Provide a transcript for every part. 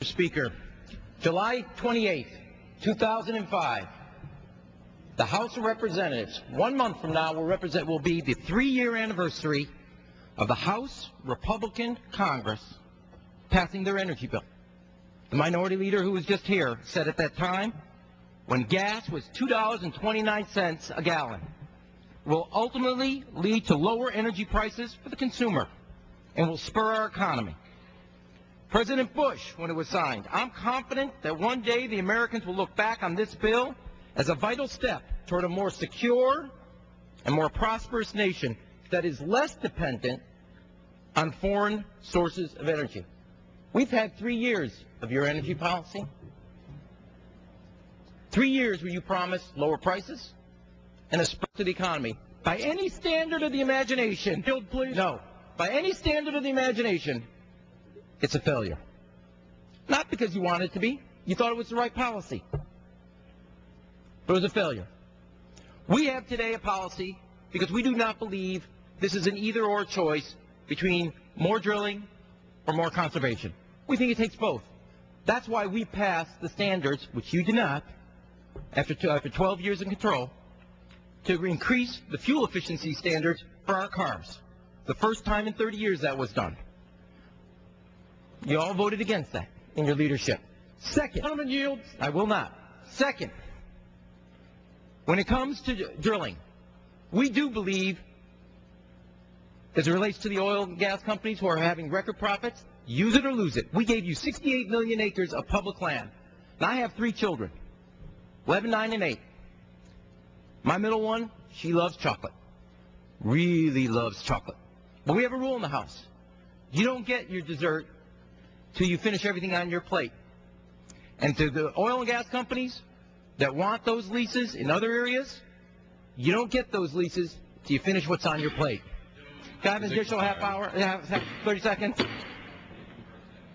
Speaker, July 28th, 2005, the House of Representatives, 1 month from now, will be the 3-year anniversary of the House Republican Congress passing their energy bill. The minority leader who was just here said at that time, when gas was $2.29 a gallon, will ultimately lead to lower energy prices for the consumer and will spur our economy. President Bush, when it was signed, I'm confident that one day the Americans will look back on this bill as a vital step toward a more secure and more prosperous nation that is less dependent on foreign sources of energy. We've had 3 years of your energy policy. 3 years where you promised lower prices and a spur to the economy. By any standard of the imagination, no, by any standard of the imagination, it's a failure. Not because you wanted it to be. You thought it was the right policy. But it was a failure. We have today a policy because we do not believe this is an either-or choice between more drilling or more conservation. We think it takes both. That's why we passed the standards, which you did not, after 12 years in control, to increase the fuel efficiency standards for our cars. The first time in 30 years that was done. You all voted against that in your leadership. Second, gentlemen, yield. I will not. Second, when it comes to drilling, we do believe, as it relates to the oil and gas companies who are having record profits, use it or lose it. We gave you 68 million acres of public land. And I have 3 children, 11, 9, and 8. My middle one, she loves chocolate. Really loves chocolate. But we have a rule in the house. You don't get your dessert till you finish everything on your plate. And to the oil and gas companies that want those leases in other areas, you don't get those leases till you finish what's on your plate. Can I have an additional half hour, 30 seconds?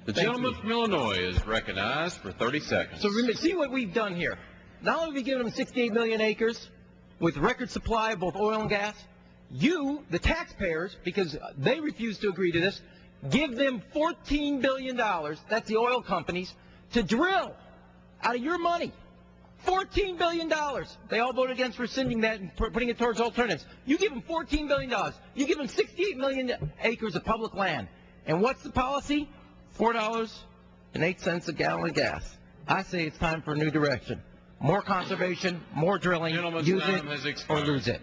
The gentleman from Illinois is recognized for 30 seconds. So see what we've done here. Not only have we given them 68 million acres with record supply of both oil and gas, you, the taxpayers, because they refuse to agree to this, give them $14 billion, that's the oil companies, to drill out of your money. $14 billion. They all voted against rescinding that and putting it towards alternatives. You give them $14 billion. You give them 68 million acres of public land. And what's the policy? $4.08 a gallon of gas. I say it's time for a new direction. More conservation, more drilling, use it or lose it.